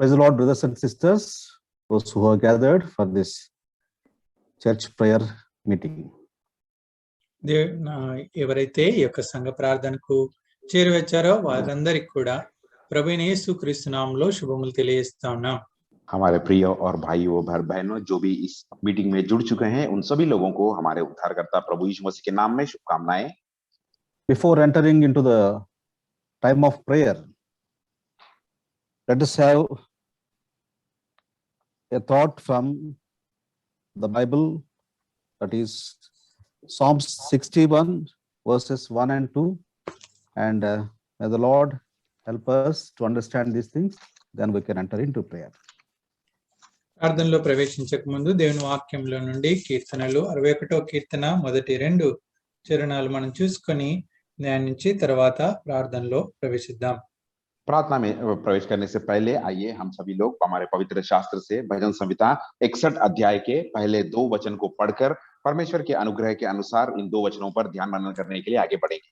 Praise the Lord, brothers and sisters, those who are gathered for this church prayer meeting. ఎవరైతే ఈ యొక్క సంఘ ప్రార్థనకు చేరువచ్చారో వారందరికీ కూడా ప్రభువైన యేసుక్రీస్తు నామములో శుభములు తెలియజేస్తా ఉన్నాం. हमारे प्रिय और भाइयों बहनों जो भी इस मीटिंग में जुड़ चुके हैं उन सभी लोगों को हमारे उद्धारकर्ता प्रभु यीशु मसीह के नाम में शुभकामनाएं. Before entering into the time of prayer, let us have a thought from the Bible, that is Psalms 61 verses 1 and 2, and may the Lord help us to understand these things, then we can enter into prayer. ప్రార్థనలో ప్రవేశించక ముందు దేవుని వాక్యంలో నుండి కీర్తనలు 61వ కీర్తన మొదటి 2 చరణాలు మనం చూసుకొని ధ్యానించి తర్వాత ప్రార్థనలో ప్రవేశిద్దాం. प्रार्थना में प्रवेश करने से पहले आइए हम सभी लोग हमारे पवित्र शास्त्र से भजन संहिता 61 अध्याय के पहले 2 वचन को पढ़कर परमेश्वर के अनुग्रह के अनुसार इन 2 वचनों पर ध्यान मनन करने के लिए आगे बढ़ेंगे.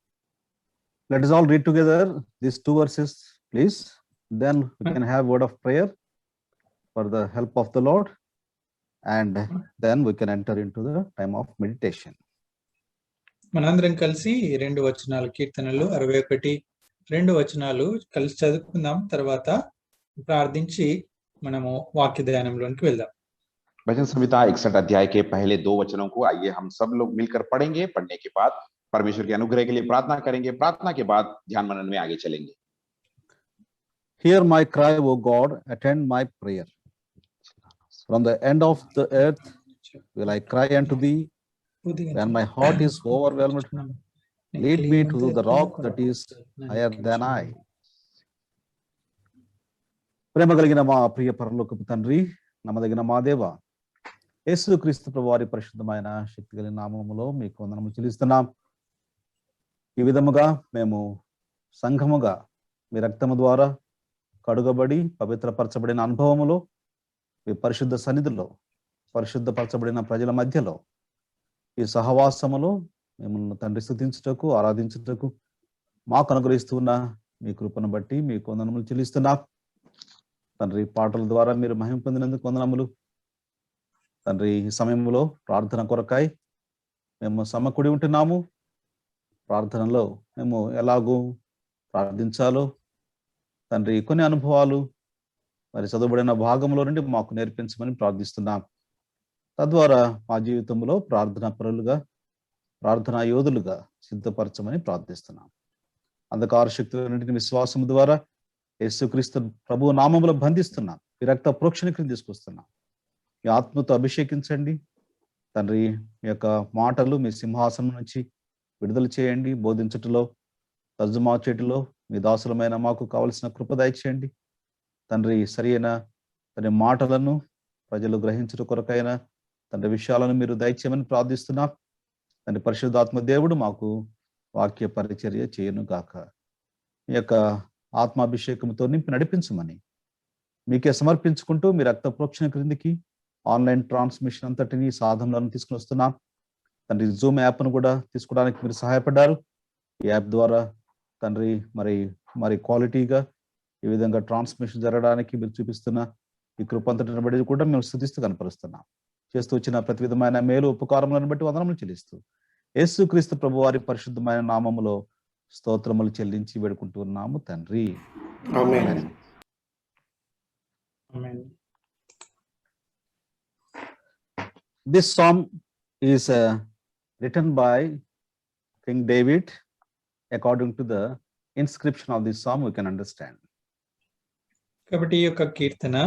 Let us all read together these 2 verses, please. Then we can have word of prayer for the help of the Lord, and then we can enter into the time of meditation. మనందరం కలిసి 2 వచనాలు కీర్తనలు 61 2 వచనాలు కలిసి చదువుకుందాం. తర్వాత ప్రార్థించి మనము వాక్య ధ్యానంలోకి వెళ్దాం. भजन संहिता 61 अध्याय के पहले 2 वचनों को आइए हम सब लोग मिलकर पढ़ेंगे. पढ़ने के बाद परमेश्वर के अनुग्रह के लिए प्रार्थना करेंगे. प्रार्थना के बाद ध्यान मनन में आगे चलेंगे. Hear my cry, O God, attend my prayer. From the end of the earth will I cry unto thee, when my heart is overwhelmed. Lead me to the rock that is higher than I. ప్రేమ కలిగిన మా ప్రియ పరలోకపు తండ్రి, నమ్మదగిన మా దేవ, యేసుక్రీస్తు ప్రభువారి పరిశుద్ధమైన శక్తి కలిగిన నామములో మీకు వందనములు చెల్లిస్తున్నాం. ఈ విధముగా మేము సంఘముగా మీ రక్తము ద్వారా కడుగబడి పవిత్రపరచబడిన అనుభవములో, మీ పరిశుద్ధ సన్నిధిలో పరిశుద్ధపరచబడిన ప్రజల మధ్యలో ఈ సహవాసములో మిమ్మల్ని తండ్రి స్తుతించుటకు, ఆరాధించుటకు మాకు అనుగ్రహిస్తున్న మీ కృపను బట్టి మీకు వందనములు చెల్లిస్తున్నాం. తండ్రి, పాటల ద్వారా మీరు మహిమ పొందినందుకు వందనములు. తండ్రి, ఈ సమయంలో ప్రార్థన కొరకాయి మేము సమకూడి ఉంటున్నాము. ప్రార్థనలో మేము ఎలాగూ ప్రార్థించాలో తండ్రి కొన్ని అనుభవాలు మరి చదువుబడిన భాగంలో నుండి మాకు నేర్పించమని ప్రార్థిస్తున్నాం. తద్వారా మా జీవితంలో ప్రార్థనా పరులుగా, ప్రార్థనా యోధులుగా సిద్ధపరచమని ప్రార్థిస్తున్నాం. అంధకార శక్తులన్నింటిని విశ్వాసం ద్వారా యేసుక్రీస్తు ప్రభు నామములో బంధిస్తున్నాం. ఈ రక్త ప్రోక్షణ క్రింద తీసుకొస్తున్నాం. మీ ఆత్మతో అభిషేకించండి తండ్రి. మీ యొక్క మాటలు మీ సింహాసనం నుంచి విడుదల చేయండి. బోధించుటలో, తర్జుమా చేటిలో మీ దాసులమైన మాకు కావలసిన కృప దయచేయండి తండ్రి. సరి అయిన తండ్రి మాటలను ప్రజలు గ్రహించుట కొరకైన తండ్రి విషయాలను మీరు దయచేయమని ప్రార్థిస్తున్నాం. తండ్రి, పరిశుద్ధాత్మ దేవుడు మాకు వాక్య పరిచర్య చేయను గాక. మీ యొక్క ఆత్మాభిషేకంతో నింపి నడిపించమని మీకే సమర్పించుకుంటూ మీ రక్త ప్రోక్షణ క్రిందికి ఆన్లైన్ ట్రాన్స్మిషన్ అంతటిని సాధనలను తీసుకుని వస్తున్నాం తండ్రి. జూమ్ యాప్ను కూడా తీసుకోవడానికి మీరు సహాయపడ్డారు. ఈ యాప్ ద్వారా తండ్రి మరి క్వాలిటీగా ఈ విధంగా ట్రాన్స్మిషన్ జరగడానికి మీరు చూపిస్తున్న ఈ కృపంతటిని బట్టి కూడా మేము స్తుతిస్తూ కనపరుస్తున్నాం. చేస్తూ వచ్చిన ప్రతి విధమైన మేలు ఉపకారములను బట్టి వందనములు చెల్లిస్తూ యేసుక్రీస్తు ప్రభు వారి పరిశుద్ధమైన నామములో స్తోత్రములు చెల్లించి వేడుకుంటున్నాము తండ్రి. ఆమేన్. This psalm is written by King David. According to the inscription of this psalm, we can understand. కాబట్టి ఈ యొక్క కీర్తన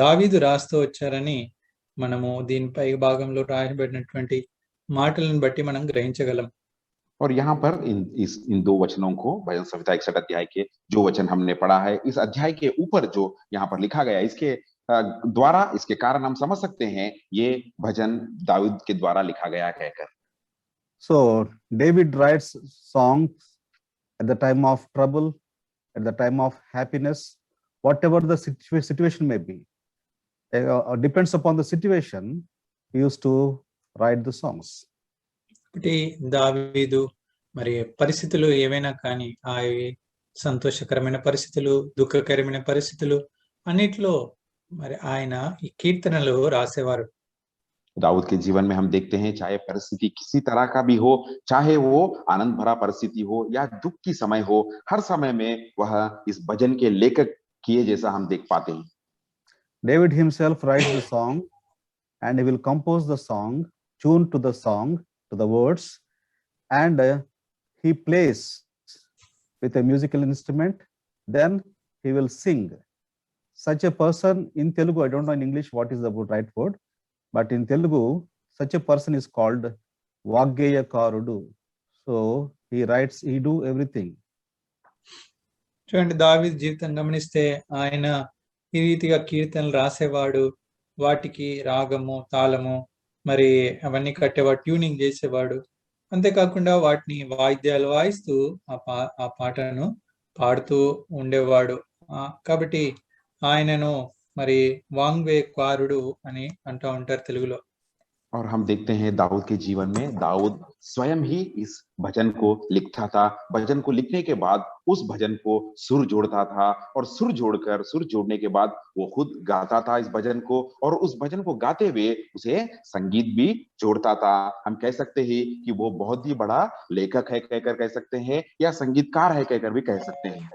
దావీదు రాస్తూ వచ్చారని మనము దీనిపై భాగంలో రాయబడినటువంటి మాటలను బట్టి మనం గ్రహించగలం. और यहाँ पर इन 2 वचनों को भजन संहिता 61 अध्याय के जो वचन हमने पढ़ा है, इस अध्याय के ऊपर जो यहाँ पर लिखा गया, इसके द्वारा, इसके कारण हम समझ सकते हैं ये भजन दाऊद के द्वारा लिखा गया कहकर. So David writes songs at the time of trouble, at the time of happiness, whatever the situation may be. Depends upon the situation, he used to write the songs. ఒకటి దావీదు మరి పరిస్థితులు ఏవైనా కానీ, ఆ సంతోషకరమైన పరిస్థితులు, దుఃఖకరమైన పరిస్థితులు, అన్నిట్లో మరి ఆయన ఈ కీర్తనలు రాసేవారు. दाऊद के जीवन में हम देखते हैं चाहे परिस्थिति किसी तरह का भी हो, चाहे वो आनंद भरा परिस्थिति हो या दुख की समय हो, हर समय में वह इस भजन के लेखक किए जैसा हम देख पाते हैं। David himself writes the song and he will compose the song, tune to the song, to the words, and he plays with a musical instrument. Then he will sing. Such a person in Telugu, I don't know in English what is the right word, but in Telugu, such a person is called Vaggeya Karudu. So he do everything. చూడండి, దావీదు జీవితం గమనిస్తే ఆయన ఈ రీతిగా కీర్తనలు రాసేవాడు, వాటికి రాగము, తాళము, మరి అవన్నీ కట్టేవాడు, ట్యూనింగ్ చేసేవాడు. అంతేకాకుండా వాటిని వాయిద్యాలు వాయిస్తూ ఆ పాటను పాడుతూ ఉండేవాడు. కాబట్టి ఆయనను మరి వాంగ్వేయకారుడు అని అంటూ ఉంటారు తెలుగులో. और हम देखते हैं दाऊद के जीवन में दाऊद स्वयं ही इस भजन को लिखता था। भजन को लिखने के बाद उस भजन को सुर जोड़ता था और सुर जोड़ने के बाद वो खुद गाता था इस भजन को, और उस भजन को गाते हुए उसे संगीत भी जोड़ता था। हम कह सकते हैं कि वो बहुत ही बड़ा लेखक है कहकर कह सकते हैं, या संगीतकार है कहकर भी कह सकते हैं।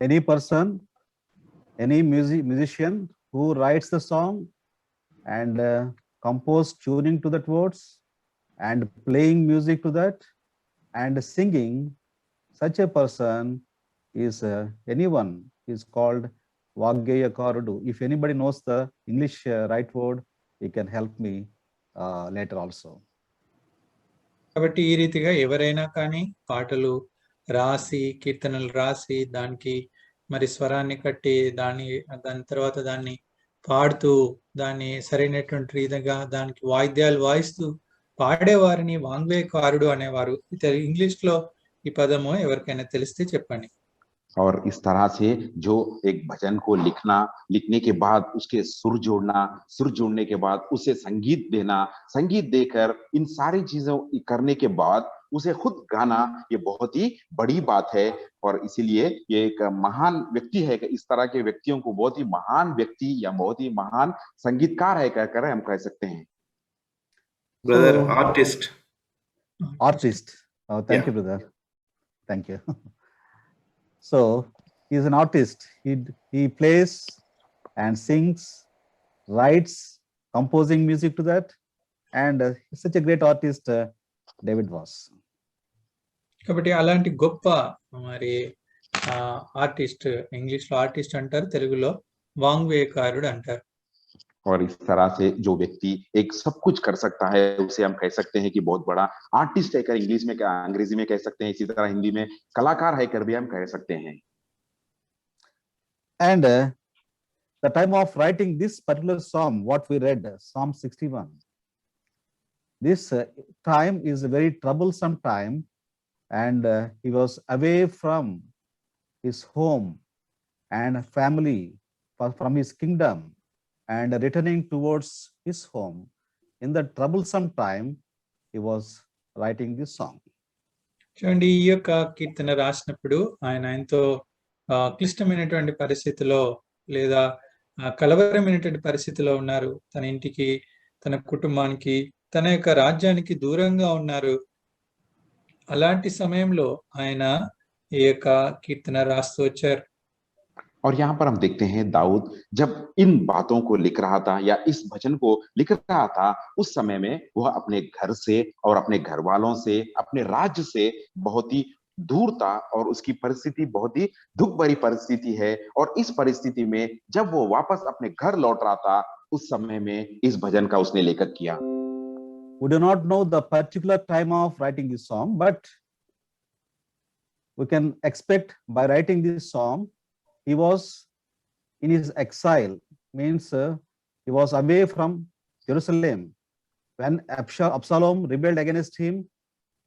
Any person, any musician who writes the song and compose tuning to that words and playing music to that and singing, such a person is anyone is called Vaggeya Karudu. If anybody knows the English right word, he can help me later also. కాబట్టి ఈ రీతిగా ఎవరైనా కానీ పాటలు రాసి, కీర్తనలు రాసి, దానికి మరి స్వరాన్ని కట్టి, దాని తర్వాత దాన్ని పాడుతూ, దాన్ని సరైనటువంటి రీతిగా దానికి వాయిద్యాలు వాయిస్తూ పాడేవారిని వాంగ్వేయకారుడు అనేవారు. ఇంగ్లీష్ లో ఈ పదము ఎవరికైనా తెలిస్తే చెప్పండి. और इस तरह से जो एक भजन को लिखने के बाद उसके सुर जोड़ने के बाद उसे संगीत देना, संगीत देकर इन सारी चीजों करने के बाद उसे खुद गाना, ये बहुत ही बड़ी बात है। और इसीलिए ये एक महान व्यक्ति है। इस तरह के व्यक्तियों को बहुत ही महान व्यक्ति या बहुत ही महान संगीतकार है कहकर हम कह सकते हैं। Brother, artist. Oh, thank you, brother. Thank you. So he is an artist. He plays and sings, writes, composing music to that, and he's such a great artist David was. కాబట్టి అలాంటి గొప్ప మరి ఆర్టిస్ట్, ఇంగ్లీష్ లో artist అంటారు, తెలుగులో వాంగ్వేయకారుడు అంటారు. और इस तरह से जो व्यक्ति एक सब कुछ कर सकता है उसे हम कह सकते हैं कि बहुत बड़ा आर्टिस्ट है कर अंग्रेजी में कह सकते हैं, इसी तरह हिंदी में कलाकार है कर भी हम कह सकते हैं। And the time of writing this particular psalm, what we read, Psalm 61, this time is a very troublesome time, and he was away from his home and family, from his kingdom, and returning towards his home. In the troublesome time, he was writing this song. చూడండి, ఈ యొక్క కీర్తన రాసినప్పుడు ఆయన ఎంతో క్లిష్టమైనటువంటి పరిస్థితిలో లేదా కలవరమైనటువంటి పరిస్థితిలో ఉన్నారు. తన ఇంటికి, తన కుటుంబానికి, తన యొక్క రాజ్యానికి దూరంగా ఉన్నారు. అలాంటి సమయంలో ఆయన ఈ యొక్క కీర్తన రాస్తూ వచ్చారు. और यहाँ पर हम देखते हैं दाऊद जब इन बातों को लिख रहा था या इस भजन को लिख रहा था, उस समय में वह अपने घर से और अपने घर वालों से, अपने राज्य से बहुत ही दूर था, और उसकी परिस्थिति बहुत ही दुख भरी परिस्थिति है। और इस परिस्थिति में जब वो वापस अपने घर लौट रहा था, उस समय में इस भजन का उसने लेखक किया। We do not know the particular time of writing this song, but we can expect by writing this song, he was in his exile, means he was away from Jerusalem. When Absalom rebelled against him,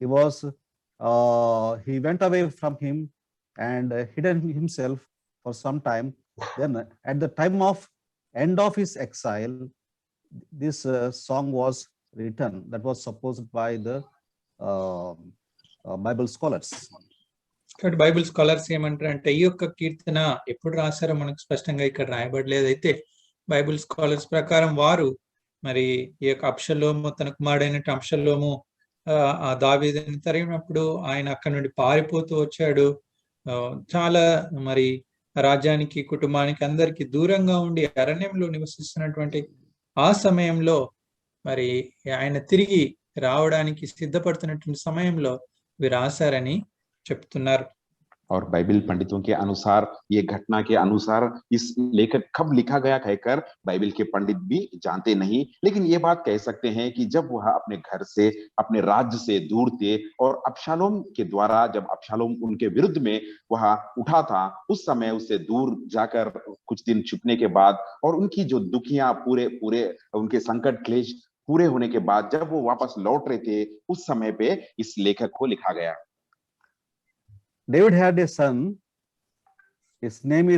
he went away from him and hidden himself for some time. Then at the time of end of his exile, this song was written. That was supposed by the Bible scholars. కాబట్టి Bible scholars ఏమంటారంటే ఈ యొక్క కీర్తన ఎప్పుడు రాశారో మనకు స్పష్టంగా ఇక్కడ రాయబడలేదు. అయితే బైబిల్ స్కాలర్స్ ప్రకారం వారు మరి ఈ యొక్క అబ్షలోము తన కుమారుడైన అబ్షలోము ఆ దావీదుని తరిమినప్పుడు ఆయన అక్కడి నుండి పారిపోతూ వచ్చాడు. చాలా మరి రాజ్యానికి కుటుంబానికి అందరికి దూరంగా ఉండి అరణ్యంలో నివసిస్తున్నటువంటి ఆ సమయంలో మరి ఆయన తిరిగి రావడానికి సిద్ధపడుతున్నటువంటి సమయంలో ఇవి రాశారని చెప్తున్నారు. और बाइबल पंडितों के अनुसार ये घटना के अनुसार इस लेखक कब लिखा गया कहकर बाइबल के पंडित भी जानते नहीं, लेकिन ये बात कह सकते हैं कि जब वह अपने घर से अपने राज्य से दूर थे और अबशालोम के द्वारा जब अबशालोम उनके विरुद्ध में वह उठा था, उस समय उससे दूर जाकर कुछ दिन छुपने के बाद और उनकी जो दुखियां पूरे पूरे उनके संकट क्लेश पूरे होने के बाद जब वो वापस लौट रहे थे, उस समय पे इस लेखक को लिखा गया। David had a son. His name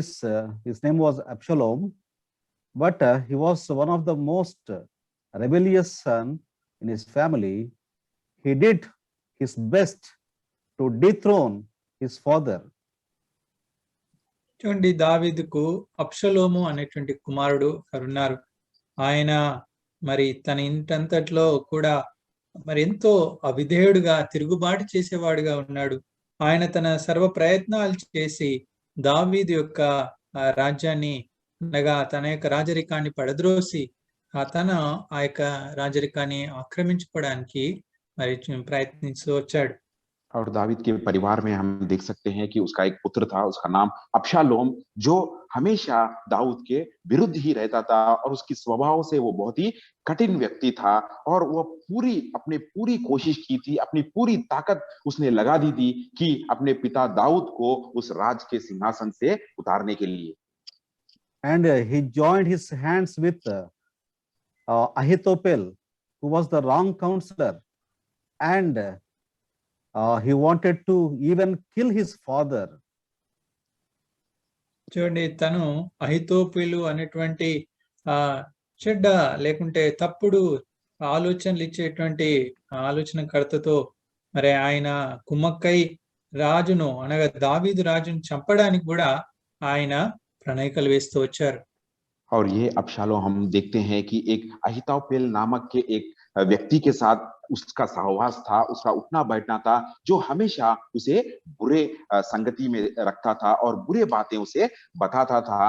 was Absalom, but he was one of the most rebellious son in his family. He did his best to dethrone his father. చూడండి, దావీదుకు అబ్షలోము అనేటువంటి కుమారుడు ఉన్నారు. ఆయన మరి తన ఇంటంతట్లో కూడా మరి ఎంతో అవిధేయుడుగా తిరుగుబాటు చేసేవాడుగా ఉన్నాడు. ఆయన తన సర్వ ప్రయత్నాలు చేసి దావీదు యొక్క రాజ్యాన్ని అనగా తన యొక్క రాజరికాన్ని పడద్రోసి తన ఆ యొక్క రాజరికాన్ని ఆక్రమించుకోవడానికి మరి ప్రయత్నిస్తూ వచ్చాడు. और दावीद के परिवार में हम देख सकते हैं कि उसका एक पुत्र था, उसका नाम अबशालोम, जो हमेशा दाऊद के विरुद्ध ही रहता था और उसकी स्वभाव से वो बहुत ही कठिन व्यक्ति था और वो पूरी कोशिश की थी, अपनी पूरी ताकत उसने लगा दी थी कि अपने पिता दाऊद को उस राज के सिंहासन से उतारने के लिए. And he joined his hands with Ahithophel, who was the wrong counselor, and he wanted to even kill his father. చూడండి, తను అహితోపెలు అనేటువంటి చెడ్డ లేకుంటే తప్పుడు ఆలోచనలు ఇచ్చేటువంటి ఆలోచనకర్తతో మరి ఆయన కుమ్మక్కై రాజును అనగా దావీదు రాజును చంపడానికి కూడా ఆయన ప్రణాళికలు వేస్తూ వచ్చారు. और ये अबशालोम हम देखते हैं कि एक अहितोपेल नामक के एक व्यक्ति के साथ उसका सहवास था, उसका उठना बैठना था, जो हमेशा उसे बुरे संगति में रखता था और बुरे बातें उसे बताता था।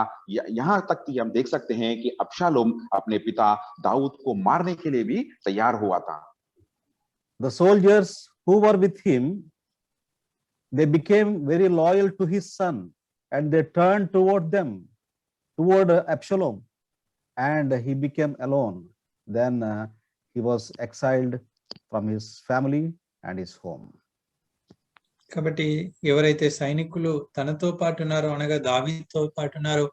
यहाँ तक कि हम देख सकते हैं कि अबशालोम अपने पिता दाऊद को मारने के लिए भी तैयार हुआ था. The soldiers who were with him, they became very loyal to his son and they turned toward Absalom, and he became alone. Then he was exiled from his family and his home. కాబట్టి ఎవరైతే సైనికులు తనతో పాటు ఉన్నారో అనగా దావీదుతో పాటు ఉన్నారో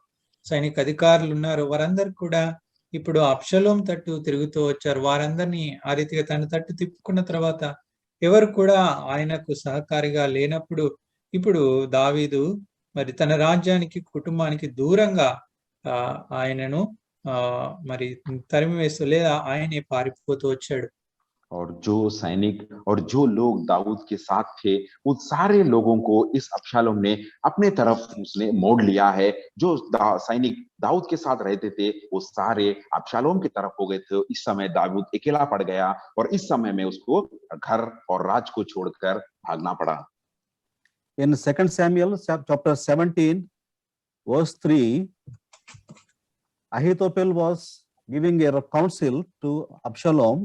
సైనిక అధికారులు ఉన్నారో వారందరూ కూడా ఇప్పుడు అబ్షలోం తట్టు తిరుగుతూ వచ్చారు. వారందరినీ ఆ రీతిగా తన తట్టు తిప్పుకున్న తర్వాత ఎవరు కూడా ఆయనకు సహకారిగా లేనప్పుడు ఇప్పుడు దావీదు మరి తన రాజ్యానికి కుటుంబానికి దూరంగా ఆయనను మరి తరిమివేస్తూ లేదా ఆయనే పారిపోతూ వచ్చాడు. और जो सैनिक और जो लोग दाऊद के साथ थे, उन सारे लोगों को इस अबशालोम ने अपने तरफ उसने मोड़ लिया है. जो सैनिक दाऊद के साथ रहते थे वो सारे अबशालोम की तरफ हो गए थे. इस समय दाऊद अकेला पड़ गया और इस समय में उसको घर और राज को छोड़कर भागना पड़ा. In 2 Samuel chapter 17 verse 3, Ahithophel was giving a counsel to Absalom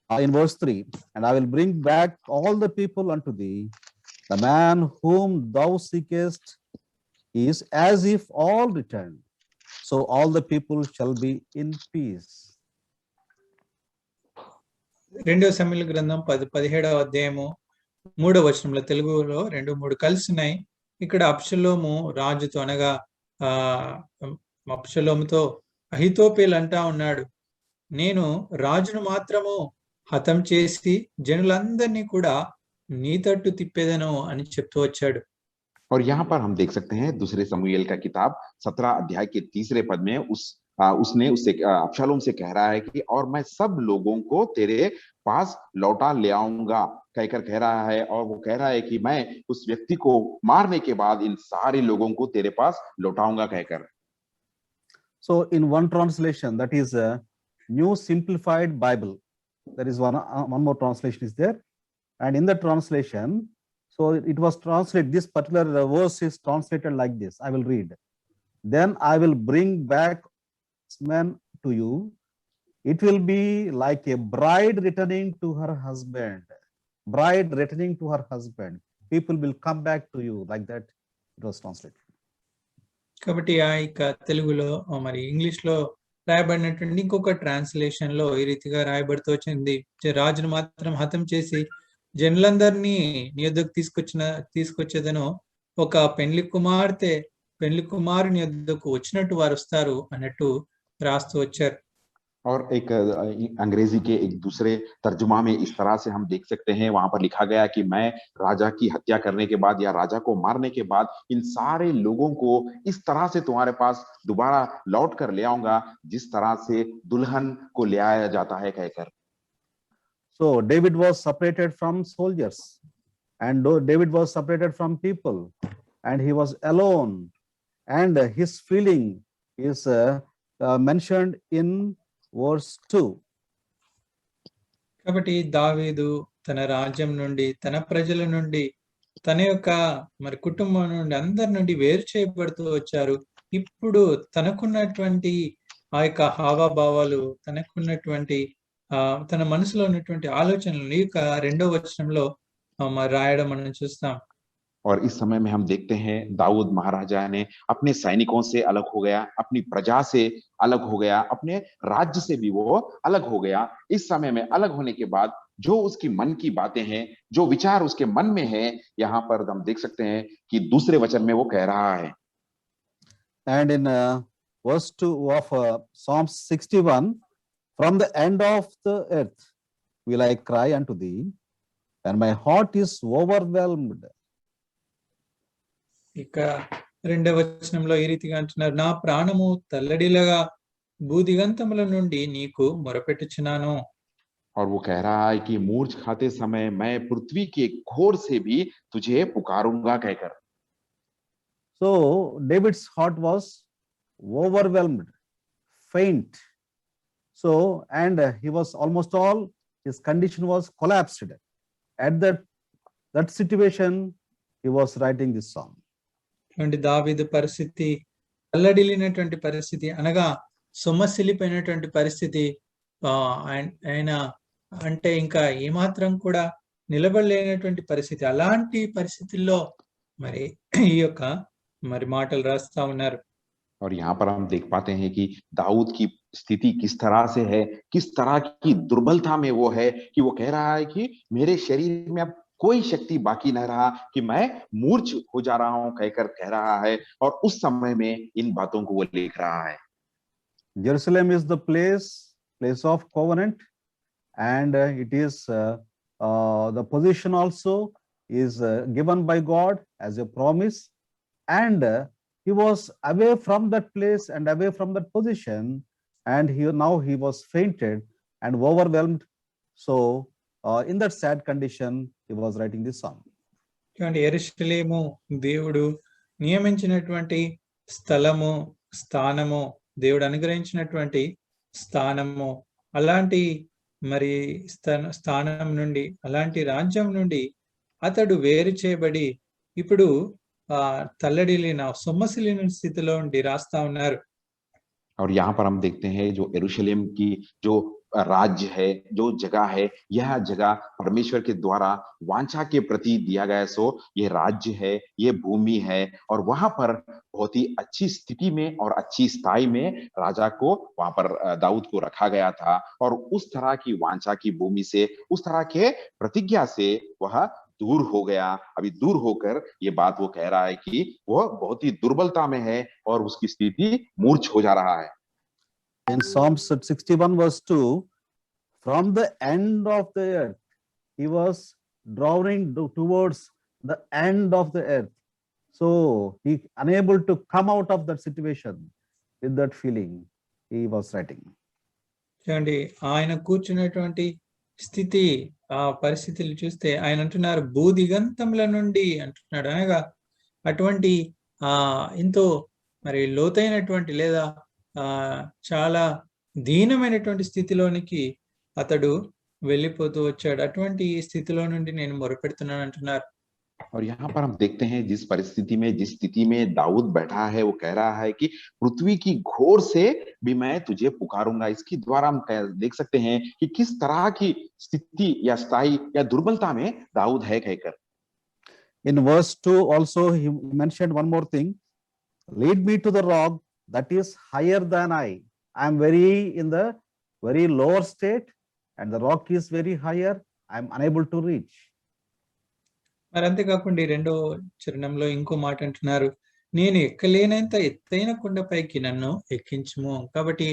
in verse 3, and I will bring back all the people unto thee. The man whom thou seekest is as if all returned, so all the people shall be in peace. 2 సమూయేలు గ్రంథం 17వ అధ్యాయము 3వ వచనంలో తెలుగులో 2-3 కలిసి ఉన్నాయి. ఇక్కడ అబ్షలోము రాజుతో అనగా అబ్షలోముతో అహితోపెలు అంటా ఉన్నాడు, నేను రాజును మాత్రము హతం చేసి జనులందరినీ కూడా నీ తట్టు తిప్పేదను అని చెప్తూ వచ్చాడు. और यहाँ पर हम देख सकते हैं दूसरे समूएल का किताब 17 अध्याय के 3 पद में उस उसने उससे अबशालोम से कह रहा है कि और मैं सब लोगों को तेरे पास लौटा ले आऊंगा कहकर कह रहा है, और वो कह रहा है कि मैं उस व्यक्ति को मारने के बाद इन सारे लोगों को तेरे पास लौटाऊंगा कहकर। So in one translation, that is a New Simplified Bible, there is one more translation is there, and in the translation, so it was translated, this particular verse is translated like this. I will read. Then I will bring back men to you. It will be like a bride returning to her husband. Bride returning to her husband. People will come back to you, like that it was translated. కాబట్టి ఆ యొక్క తెలుగులో మరి English లో రాయబడినటువంటి ఇంకొక translation లో ఈ రీతిగా రాయబడుతూ వచ్చింది. రాజును మాత్రం హతం చేసి జనులందరినీ నీ యొద్దకు తీసుకొచ్చేదను, ఒక పెండ్లి కుమారుని యొద్దకు వచ్చినట్టు వారు వస్తారు అన్నట్టు రాస్తూ వచ్చారు. और एक अंग्रेजी के एक दूसरे तर्जुमा में इस तरह से हम देख सकते हैं, वहां पर लिखा गया कि मैं राजा की हत्या करने के बाद या राजा को मारने के बाद इन सारे लोगों को इस तरह से तुम्हारे पास दोबारा लौट कर ले आऊंगा जिस तरह से दुल्हन को ले आया जाता है कहकर। So David was separated from soldiers, and David was separated from people, and he was alone, and his feeling is mentioned in verse 2. కాబట్టి దావీదు తన రాజ్యం నుండి, తన ప్రజల నుండి, తన యొక్క మరి కుటుంబం నుండి, అందరి నుండి వేరు చేయబడుతూ వచ్చారు. ఇప్పుడు తనకున్నటువంటి ఆ యొక్క హావభావాలు, తనకున్నటువంటి తన మనసులో ఉన్నటువంటి ఆలోచనలు ఈ యొక్క 2వ వచనంలో మరి రాయడం మనం చూస్తాం. और इस समय में हम देखते हैं दाऊद महाराजा ने अपने सैनिकों से अलग हो गया, अपनी प्रजा से अलग हो गया, अपने राज्य से भी वो अलग हो गया। इस समय में अलग होने के बाद जो उसकी मन की बातें हैं, जो विचार उसके मन में है, यहाँ पर हम देख सकते हैं कि दूसरे वचन में वो कह रहा है। And in verse 2 of Psalm 61, from the end of the earth will I cry unto thee, and my heart is overwhelmed. ఇక 2వ వచనంలో ఈ రీతిగా అంటున్నారు, నా ప్రాణము తల్లడిల్లగా భూదిగంతముల నుండి నీకు మొరపెట్టుచున్నాను. और वो कह रहा है कि मूर्छ खाते समय मैं पृथ्वी के घोर से भी तुझे पुकारूंगा कहकर। So David's heart was overwhelmed, faint. So, and he was almost all, his condition was collapsed. At that situation, he was writing this song. దావీదు పరిస్థితి అల్లడిల్లినటువంటి పరిస్థితి, అనగా సొమ్మసిల్లిపోయినటువంటి పరిస్థితి, ఆయన అంటే ఇంకా ఏమాత్రం కూడా నిలబడలేనటువంటి పరిస్థితి. అలాంటి పరిస్థితుల్లో మరి ఈ యొక్క మరి మాటలు రాస్తా ఉన్నారు. और यहाँ पर हम देख पाते हैं कि दाऊद की स्थिति किस तरह से है, किस तरह की दुर्बलता में वो है कि वो कह रहा है कि मेरे शरीर में अब कोई शक्ति बाकी नहीं रहा, कि मैं मूर्छ हो जा रहा हूं कहकर कह रहा है। और उस समय में इन बातों को वो लिख रहा है। Jerusalem is the place of covenant, and it is the position also is given by God as a promise, and he was away from that place and away from that position, and now he was fainted and overwhelmed. So in that sad condition he was writing this song. యెరూషలేము దేవుడు నియమించినటువంటి స్థానము, దేవుడు అనుగ్రహించినటువంటి స్థానము, అలాంటి మరి స్థానం నుండి, అలాంటి రాజ్యం నుండి అతడు వేరు చేయబడి ఇప్పుడు తల్లడిల్లిన సొమ్మసిల్లిన స్థితిలో ఉండి రాస్తా ఉన్నారు. और यहाँ पर हम देखते हैं जो यरूशलेम की जो राज्य है, जो जगह है, यह जगह परमेश्वर के द्वारा वांछा के प्रति दिया गया। सो ये राज्य है, ये भूमि है, और वहां पर बहुत ही अच्छी स्थिति में और अच्छी स्थाई में राजा को वहां पर दाऊद को रखा गया था। और उस तरह की वांछा की भूमि से, उस तरह के प्रतिज्ञा से वह दूर हो गया। अभी दूर होकर ये बात वो कह रहा है कि वह बहुत ही दुर्बलता में है और उसकी स्थिति मूर्छ हो जा रहा है। In Psalms 61 verse 2, from the end of the earth, he was drawing towards the end of the earth. So he unable to come out of that situation with that feeling. he was writing. చూడండి, ఆయన కూర్చున్నటువంటి స్థితి, ఆ పరిస్థితులు చూస్తే ఆయన అంటున్నారు భూదిగంతముల నుండి అంటున్నాడు. అనగా అటువంటి ఎంతో మరి లోతైనటువంటి లేదా చాలా దీనమైనటువంటి స్థితిలోనికి అతడు వెళ్ళిపోతూ వచ్చాడు. అటువంటి స్థితిలో నుండి నేను మొరపెడుతున్నాను అంటున్నారు. और यहाँ पर हम देखते हैं जिस परिस्थिति में जिस स्थिति में दाऊद बैठा है, वो कह रहा है कि पृथ्वी की घोर से भी मैं तुझे पुकारूंगा। इसके द्वारा हम देख सकते हैं कि किस तरह की स्थिति या स्थाई या दुर्बलता में दाऊद है कहकर। In verse 2 also he mentioned one more thing. Lead me to the rock that is higher than I. I am in the very lower state and the rock is very higher. I am unable to reach. మరి అంతేకాకుండా ఈ రెండో చరణంలో ఇంకో మాట అంటున్నారు, నేను ఎక్కలేనంత ఎత్తైన కొండపైకి నన్ను ఎక్కించుము. కాబట్టి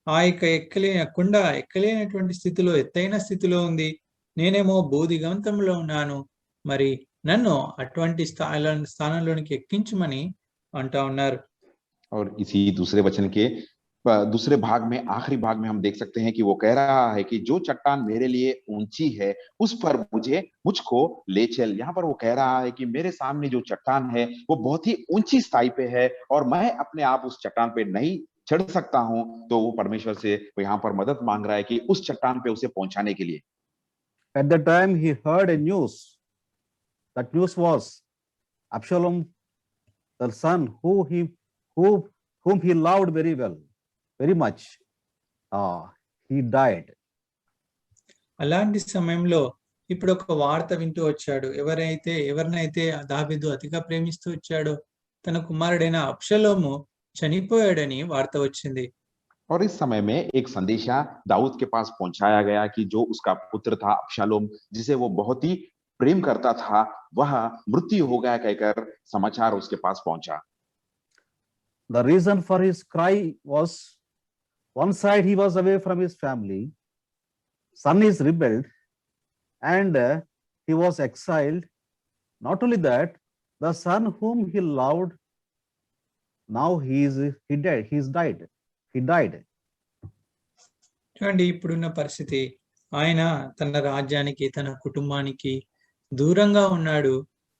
ఆ యొక్క ఎక్కలేనటువంటి స్థితిలో, ఎత్తైన స్థితిలో ఉంది. నేనేమో భూదిగంతంలో ఉన్నాను. మరి నన్ను అటువంటి స్థానంలోనికి ఎక్కించమని అంటా ఉన్నారు. और इसी दूसरे वचन के दूसरे भाग में, आखिरी भाग में हम देख सकते हैं कि वो कह रहा है कि जो चट्टान मेरे लिए ऊंची है उस पर मुझको ले चल। यहाँ पर वो कह रहा है कि मेरे सामने जो चट्टान है वो बहुत ही ऊंची स्थाई पे है और मैं अपने आप उस चट्टान पे नहीं चढ़ सकता हूं। तो वो परमेश्वर से यहाँ पर मदद मांग रहा है कि उस चट्टान पे उसे पहुंचाने के लिए। At that time he heard a news. That news was Absalom, the son whom he loved very much, he died. అలాంటి సమయంలో ఇప్పుడు ఒక వార్త వింటూ వచ్చాడు. ఎవరినైతే దావీదు అతిగా ప్రేమిస్తూ వచ్చాడో తన కుమారుడైన అబ్షలోము చనిపోయాడని వార్త వచ్చింది. और इस समय में एक संदेशा दाऊद के पास पहुंचाया गया कि जो उसका पुत्र था अब्शालोम, जिसे वो बहुत ही प्रेम करता था, वह मृत्यु हो गया कहकर समाचार उसके पास पहुंचा। The reason for his cry was, one side he was away from his family, son is rebelled, and he was exiled. Not only that, the son whom he loved, now he died. చూడండి, ఇప్పుడున్న పరిస్థితి, ఆయన తన రాజ్యానికి తన కుటుంబానికి దూరంగా ఉన్నాడు.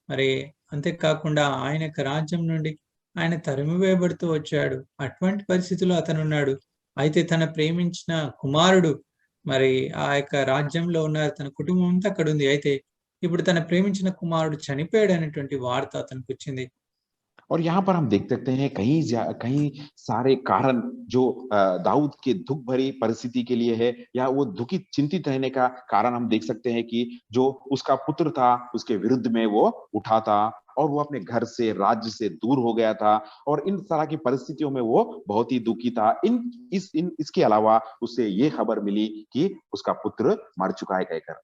మరి అంతేకాకుండా ఆయన యొక్క రాజ్యం నుండి ఆయన తరిమివేయబడుతూ వచ్చాడు. అటువంటి పరిస్థితిలో అతను ఉన్నాడు. అయితే తన ప్రేమించిన కుమారుడు మరి ఆ యొక్క రాజ్యంలో ఉన్నారు, తన కుటుంబం అంతా అక్కడ ఉంది. అయితే ఇప్పుడు తన ప్రేమించిన కుమారుడు చనిపోయాడు అనేటువంటి వార్త అతనికి వచ్చింది. और यहाँ पर हम देख सकते हैं कई सारे कारण जो दाऊद के दुख भरी परिस्थिति के लिए है, या वो दुखी चिंतित रहने का कारण हम देख सकते हैं कि जो उसका पुत्र था उसके विरुद्ध में वो उठा था और वो अपने घर से, राज्य से दूर हो गया था और इन तरह की परिस्थितियों में वो बहुत ही दुखी था। इसके अलावा उसे ये खबर मिली कि उसका पुत्र मर चुका है कहकर।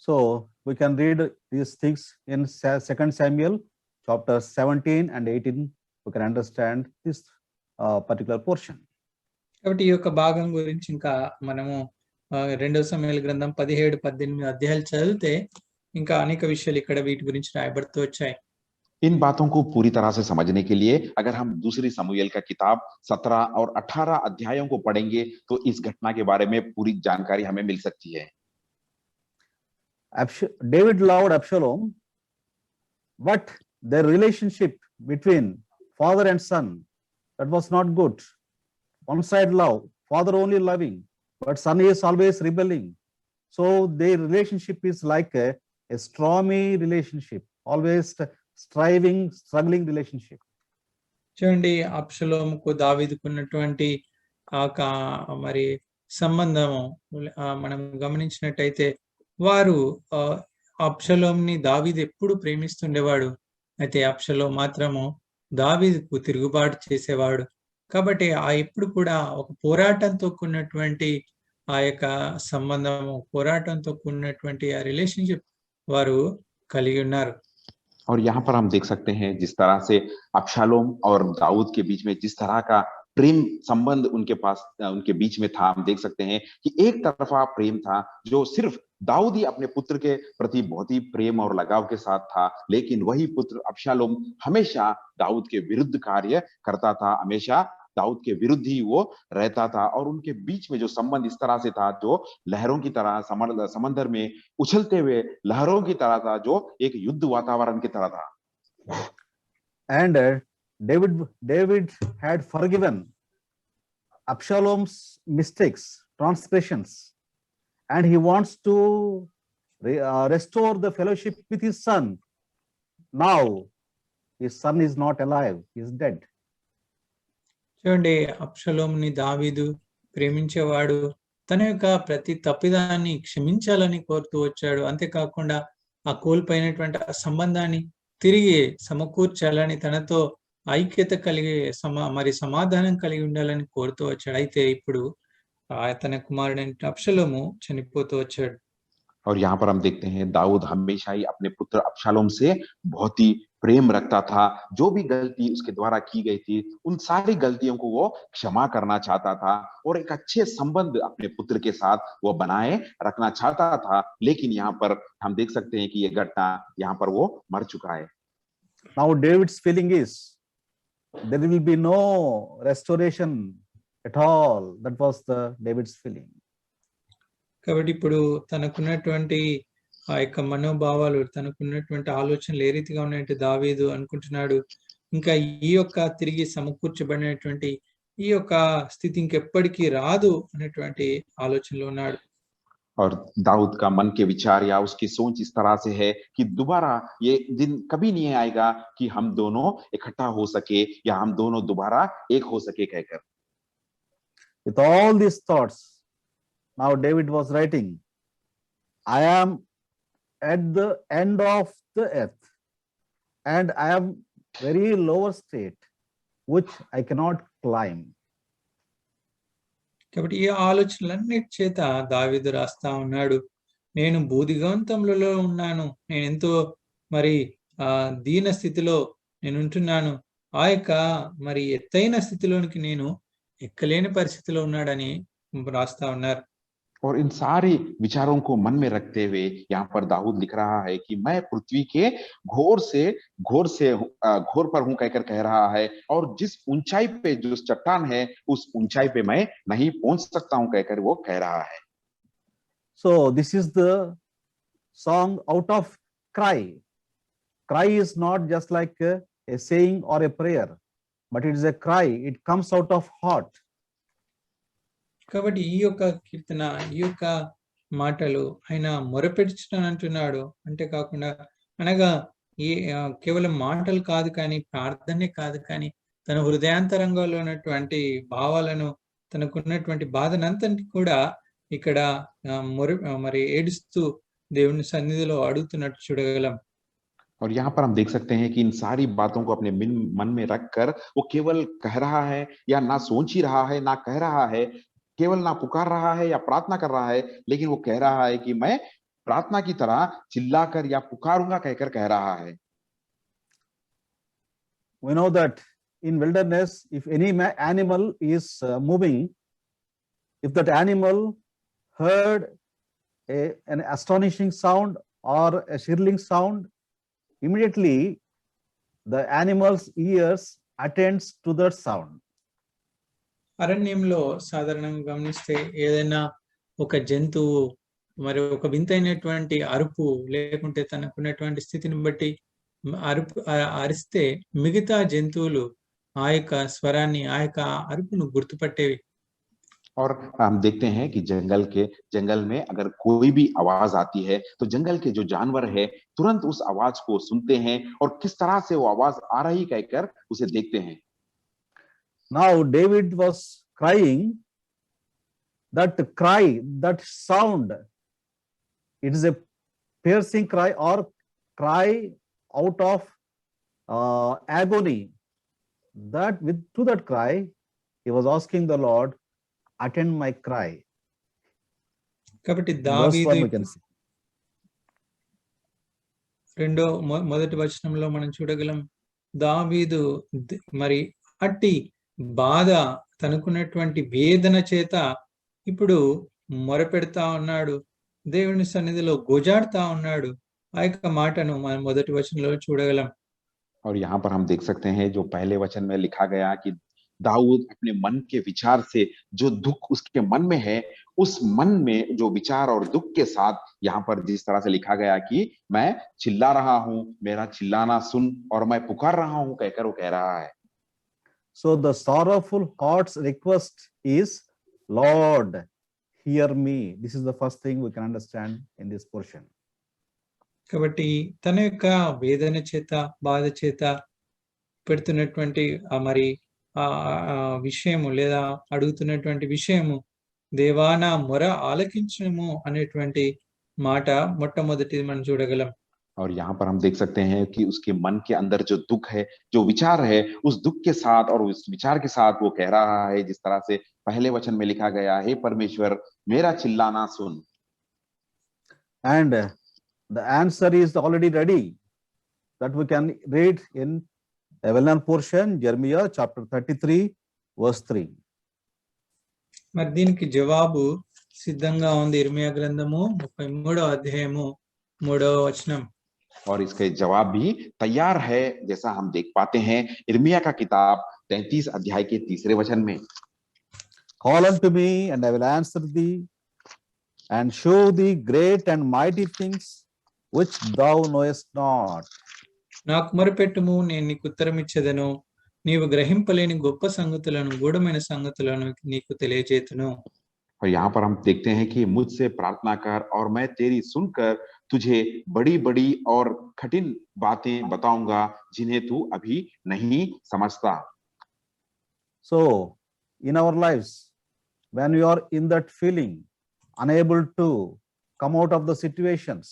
So we can read these things in 2 Samuel chapter 17 and 18. We can understand this particular portion. కాబట్టి ఈ యొక్క భాగం గురించి ఇంకా మనము 2 సమూయేలు గ్రంథం 17-18 అధ్యాయాలు చదివితే ఇంకా అనేక విషయాలు ఇక్కడ వీటి గురించి రాయబడుతూ వచ్చాయి. इन बातों को पूरी तरह से समझने के लिए अगर हम दूसरी समूएल का किताब 17 और 18 अध्यायों को पढ़ेंगे तो इस घटना के बारे में पूरी जानकारी हमें मिल सकती है। David loved Absalom, but their relationship between father and son, that was not good. One side love, father only loving, but son is always rebelling. So their relationship is like a stormy relationship, always struggling relationship. చూడండి, అబ్షలోముకు దావీదుకు ఉన్నటువంటి మరి సంబంధము మనం గమనించినట్టయితే వారు అబ్షలోముని దావీదు ఎప్పుడు ప్రేమిస్తుండేవాడు. అయితే అబ్షలోము మాత్రము దావీదుకు తిరుగుబాటు చేసేవాడు. కాబట్టి ఎప్పుడు కూడా ఒక పోరాటంతో కూడినటువంటి ఆ యొక్క సంబంధము, పోరాటంతో కూడినటువంటి ఆ రిలేషన్షిప్ వారు కలిగి ఉన్నారు. और यहाँ पर हम देख सकते हैं जिस तरह से अब्शालोम और दाऊद के बीच में जिस तरह का प्रेम संबंध उनके बीच में था, हम देख सकते हैं कि एक तरफा प्रेम था जो सिर्फ दाऊद ही अपने पुत्र के प्रति बहुत ही प्रेम और लगाव के साथ था, लेकिन वही पुत्र अब्शालोम हमेशा दाऊद के विरुद्ध कार्य करता था, हमेशा दाऊद के विरुद्ध ही वो रहता था और उनके बीच में जो संबंध इस तरह से था जो लहरों की तरह समंदर में उछलते हुए लहरों की तरह था, जो एक युद्ध वातावरण की तरह था। And David had forgiven Absalom's mistakes, transgressions, and he wants to restore the fellowship with his son. Now his son is not alive, he is dead. చూడండి, అబ్షలోముని దావీదు ప్రేమించేవాడు, తన యొక్క ప్రతి తప్పిదాన్ని క్షమించాలని కోరుతూ వచ్చాడు. అంతేకాకుండా ఆ కోల్పోయినటువంటి ఆ సంబంధాన్ని తిరిగి సమకూర్చాలని, తనతో ఐక్యత కలిగి సమాధానం కలిగి ఉండాలని కోరుతూ వచ్చాడు. అయితే ఇప్పుడు తన కుమారుడైన అబ్షలోము చనిపోతూ వచ్చాడు. और यहाँ पर हम देखते हैं दाऊद हमेशा ही अपने पुत्र अब्शालोम से बहुत ही प्रेम रखता था। जो भी गलती उसके द्वारा की गई थी, उन सारी गलतियों को वो क्षमा करना चाहता था और एक अच्छे संबंध अपने पुत्र के साथ वो बनाए रखना चाहता था। लेकिन यहाँ पर हम देख सकते हैं कि ये घटना यहाँ पर वो मर चुका है। Now David's feeling is there will be no restoration at all. That was the David's feeling. కాబట్టి ఇప్పుడు తనకున్నటువంటి ఆ యొక్క మనోభావాలు, తనకున్నటువంటి ఆలోచనలు ఏ రీతిగా ఉన్నాయంటే, దావీదు అనుకుంటున్నాడు ఇంకా ఈ యొక్క తిరిగి సమకూర్చబడినటువంటి ఈ యొక్క స్థితి ఇంకెప్పటికీ రాదు అనేటువంటి ఆలోచనలో ఉన్నాడు. और दाऊद का मन के विचार या उसकी सोच इस तरह से है कि दोबारा ये दिन कभी नहीं आएगा कि हम दोनों इकट्ठा हो सके या हम दोनों दोबारा एक हो सके कहकर। With all these thoughts, now David was writing, I am at the end of the earth and I am very lower state which I cannot climb. కాబట్టి ఈ ఆలోచనలన్నిటి చేత దావీదు రాస్తా ఉన్నాడు, నేను బూదిగంతములలో ఉన్నాను, నేను ఎంతో దీన స్థితిలో నేను ఉంటున్నాను, ఆ యొక్క ఎత్తైన స్థితిలోనికి నేను ఎక్కలేని పరిస్థితిలో ఉన్నాడని రాస్తా ఉన్నారు. और इन सारे विचारों को मन में रखते हुए यहाँ पर दाऊद लिख रहा है कि मैं पृथ्वी के घोर पर हूं कहकर कह रहा है, और जिस ऊंचाई पे जो चट्टान है उस ऊंचाई पे मैं नहीं पहुंच सकता हूं कहकर वो कह रहा है। So this is the song out of cry. Cry is not just like a saying or a prayer, but it is a cry. It comes out of heart. కాబట్టి ఈ యొక్క కీర్తన, ఈ యొక్క మాటలు ఆయన మొరపెడుచున్నాను అంటున్నాడు. అంతేకాకుండా అనగా కేవలం మాటలు కాదు కానీ, ప్రార్థనే కాదు కానీ, తన హృదయాంతరంగంలో ఉన్నటువంటి భావాలను, తనకున్నటువంటి బాధనంతటి కూడా ఇక్కడ ఏడుస్తూ దేవుని సన్నిధిలో అడుగుతున్నట్టు చూడగలం. और यहाँ पर हम देख सकते हैं कि इन सारी बातों को अपने मन में रखकर वो केवल कह रहा है या ना सोच ही रहा है, ना कह रहा है, केवल ना पुकार रहा है या प्रार्थना कर रहा है, लेकिन वो कह रहा है कि मैं प्रार्थना की तरह चिल्लाकर या पुकारूंगा कहकर कह रहा है। We know that in wilderness, if any animal is moving, if that animal heard an astonishing sound or a shrilling sound, immediately the animal's ears attends to that sound. అరణ్యంలో సాధారణంగా గమనిస్తే ఏదైనా ఒక జంతువు ఒక వింతైనటువంటి అరుపు లేకుంటే తనకున్నటువంటి స్థితిని బట్టి అరిస్తే మిగతా జంతువులు ఆ యొక్క స్వరాన్ని, ఆ యొక్క అరుపును గుర్తుపట్టేవి. और हम देखते हैं कि जंगल में अगर कोई भी आवाज आती है तो जंगल के जो जानवर है तुरंत उस आवाज को सुनते हैं और किस तरह से वो आवाज आ रही कहकर उसे देखते हैं। Now David was crying. That cry, that sound, it is a piercing cry or cry out of agony. That to that cry, he was asking the Lord, attend my cry. కాబట్టి మొదటి వచనంలో మనం చూడగలం, దావీదు అట్టి బాధ, తనకున్నటువంటి వేదన చేత ఇప్పుడు మొరపెడతా ఉన్నాడు, దేవుని సన్నిధిలో గోజాడుతా ఉన్నాడు. ఆ యొక్క మాటను మనం మొదటి వచనంలో చూడగలం. और यहाँ पर हम देख सकते हैं जो पहले वचन में लिखा गया कि दाऊद अपने मन के विचार से जो दुख उसके मन में है, उस मन में जो विचार और दुख के साथ यहाँ पर जिस तरह से लिखा गया कि मैं चिल्ला रहा हूं, मेरा चिल्लाना सुन, और मैं पुकार रहा हूं कहकर वो कह रहा है। So the sorrowful heart's request is, Lord, hear me. This is the first thing we can understand in this portion. కాబట్టి తన యొక్క వేదన చేత బాధ చేత పెడుతున్నటువంటి మరి ఆ విషయము లేదా అడుగుతున్నటువంటి విషయము, దేవా నా మొర ఆలకించుము అనేటువంటి మాట మొట్టమొదటిది మనం చూడగలం. और यहाँ पर हम देख सकते हैं कि उसके मन के अंदर जो दुख है, जो विचार है, उस दुख के साथ और उस विचार के साथ वो कह रहा है, जिस तरह से पहले वचन में लिखा गया, हे परमेश्वर मेरा चिल्लाना सुन। And the answer is already ready, that we can read in a well-known portion, Jeremiah chapter 33 verse 3. మరి దీనికి జవాబు సిద్ధంగా ఉంది. ఇర్మియా గ్రంథము 33వ అధ్యాయము 3వ వచనం. और इसका जवाब भी तैयार है, जैसा हम देख पाते हैं इर्मिया का किताब 33 अध्याय के 3 वचन में। Call unto me and I will answer thee and show thee great and mighty things which thou knowest not. నాకు మొరపెట్టుము, నేను నీకు ఉత్తరం ఇచ్చేదను, నీవు గ్రహింపలేని గొప్ప సంగతులను, గూఢమైన సంగతులను నీకు తెలియజేతును. और यहाँ पर हम देखते हैं कि मुझसे प्रार्थना कर और मैं तेरी सुनकर तुझे बड़ी बड़ी और कठिन बातें बताऊंगा जिन्हें तू अभी नहीं समझता। So in our lives, when we are in that feeling, unable to come out of the situations,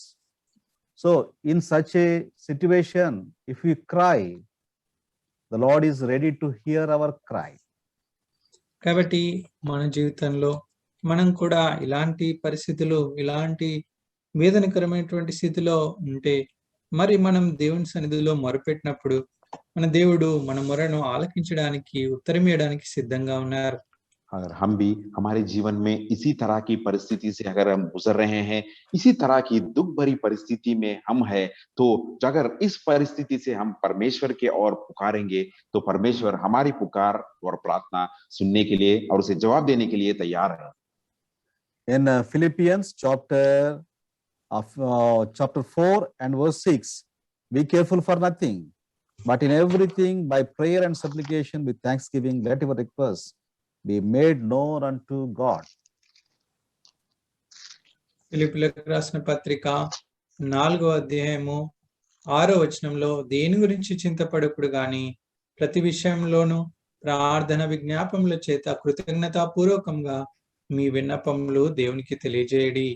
so in such a situation, if we cry, the Lord is ready to hear our cry. కాబట్టి మన జీవితంలో మనం కూడా ఇలాంటి పరిస్థితులు, ఇలాంటి వేదనకరమైనటువంటి స్థితిలో ఉంటే, మరి మనం దేవుని సన్నిధిలో మొరపెట్టినప్పుడు మన దేవుడు మన మొరను ఆలకించడానికి, ఉత్తరమియడానికి సిద్ధంగా ఉన్నారు. अगर हम भी हमारे जीवन में इसी तरह की परिस्थिति से अगर हम गुजर रहे हैं, इसी तरह की दुख भरी परिस्थिति में हम हैं, तो अगर इस परिस्थिति से हम परमेश्वर के ओर पुकारेंगे, तो परमेश्वर हमारी पुकार और प्रार्थना सुनने के लिए और उसे जवाब देने के लिए तैयार है। In Philippians chapter 4 and verse 6, be careful for nothing, but in everything by prayer and supplication with thanksgiving let your requests be made known unto God. ఫిలిప్పీయులకు రాసిన పత్రిక 4వ అధ్యాయము 6వ వచనంలో, దేని గురించి చింతపడకుడు గాని ప్రతి విషయంలోనూ ప్రార్థన విజ్ఞాపముల చేత కృతజ్ఞతాపూర్వకంగా మీ విన్నపములు దేవునికి తెలియజేయడి.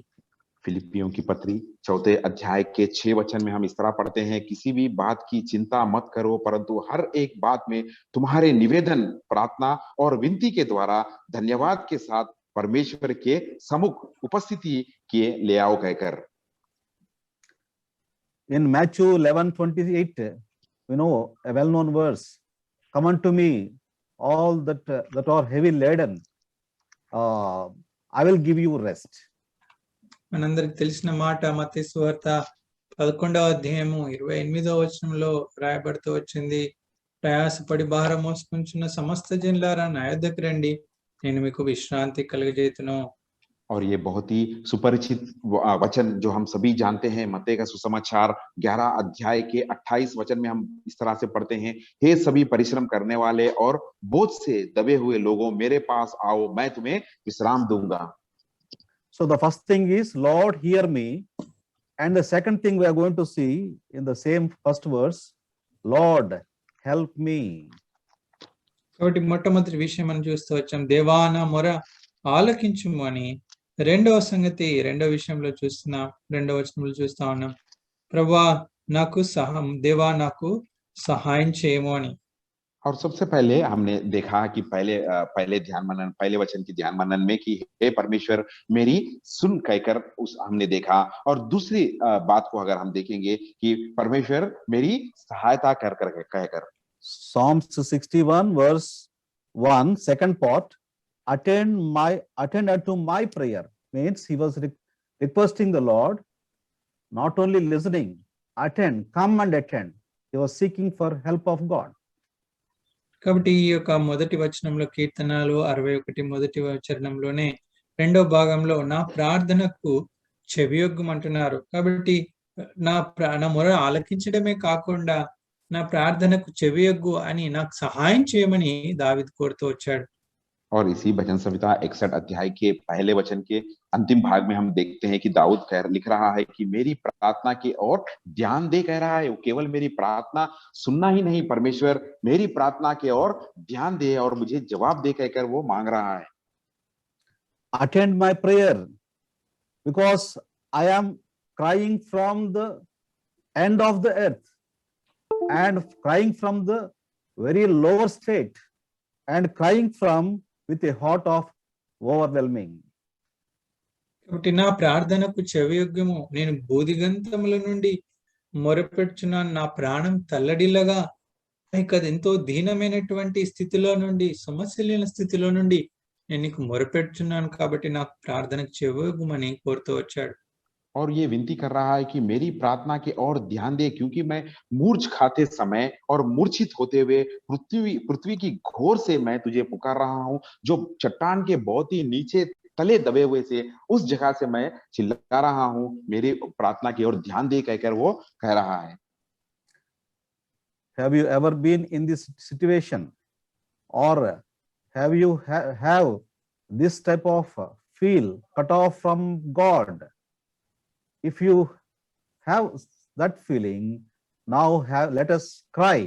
फिलिपियों की पत्री 4 अध्याय के 6 वचन में हम इस तरह पढ़ते हैं, किसी भी बात की चिंता मत करो, परंतु हर एक बात में तुम्हारे निवेदन, प्रार्थना और विनती के द्वारा धन्यवाद के साथ परमेश्वर के सम्मुख उपस्थिति किए ले आओ कहकर। In Matthew 11:28, we know a well-known verse, come unto me all that are heavy laden, I will give you rest. మనందరికి తెలిసిన మాట మత్తయి సువార్త 11వ అధ్యాయము 28వ వచనంలో రాయబడుతూ వచ్చింది, ప్రయాసపడి భారం మోసుకుంటున్న సమస్త జనులారా నా యొద్దకు రండి, నేను మీకు విశ్రాంతి కలుగజేతును. और ये बहुत ही सुपरिचित वचन जो हम सभी जानते हैं, मत्ती का सुसमाचार 11 अध्याय के 28 वचन में हम इस तरह से पढ़ते हैं, हे सभी परिश्रम करने वाले और बोझ से दबे हुए लोगों मेरे पास आओ, मैं तुम्हें विश्राम दूंगा। So the first thing is, Lord, hear me. And the second thing we are going to see in the same first verse, Lord, help me. కాబట్టి మొట్టమొదటి విషయం మనం చూస్తూ వచ్చాం, దేవా నా మొర ఆలకించుము అని. రెండవ సంగతి, రెండవ విషయంలో చూస్తున్నాం, రెండవ వచనంలో చూస్తా ఉన్నాం, ప్రభువా నాకు దేవా నాకు సహాయం చేయము అని. और सबसे पहले हमने देखा कि पहले वचन की ध्यान मनन में कि हे परमेश्वर मेरी सुन कहकर हमने देखा, और दूसरी बात को अगर हम देखेंगे कि परमेश्वर मेरी सहायता कर कहकर। Psalms 61 verse 1, second part, attend unto my prayer, means he was requesting the Lord, not only listening, attend, come and attend. He was seeking for help of God. కాబట్టి ఈ యొక్క మొదటి వచనంలో కీర్తనలు 61 మొదటి చరణంలోనే రెండో భాగంలో నా ప్రార్థనకు చెవియొగ్గమంటున్నారు. కాబట్టి నా మొర ఆలకించడమే కాకుండా నా ప్రార్థనకు చెవియొగ్గు అని నాకు సహాయం చేయమని దావీదు కోరుతూ వచ్చాడు. और इसी भजन संहिता 61 अध्याय के पहले वचन के अंतिम भाग में हम देखते हैं कि दाऊद लिख रहा है कि मेरी प्रार्थना की ओर ध्यान दे कह रहा है। वो केवल मेरी प्रार्थना सुनना ही नहीं, परमेश्वर मेरी प्रार्थना की ओर ध्यान दे और मुझे जवाब दे कहकर वो मांग रहा है। Attend my prayer because I am crying from the end of the earth and crying from the very lower state and crying from with a heart of overwhelming. కాబట్టి నా ప్రార్థనకు చెవియొగ్గము, నేను బూదిగంతముల నుండి మొరపెట్టుచున్నాను, నా ప్రాణం తల్లడిల్లగా ఎంతో దీనమైనటువంటి స్థితిలో నుండి, సమస్యలేని స్థితిలో నుండి నేను నీకు మొరపెట్టుచున్నాను, కాబట్టి నాకు ప్రార్థనకు చెవియొగ్గమని కోరుతూ వచ్చాడు. और ये विनती कर रहा है कि मेरी प्रार्थना की ओर ध्यान दे, क्योंकि मैं मूर्छ खाते समय और मूर्छित होते हुए पृथ्वी की घोर से मैं तुझे पुकार रहा हूं, जो चट्टान के बहुत ही नीचे तले दबे हुए से उस जगह से मैं चिल्ला रहा हूं, मेरी प्रार्थना की ओर ध्यान दे कहकर वो कह रहा है। Have you ever been in this situation, or have you have this type of feel cut off from God? If you have that feeling, now let us cry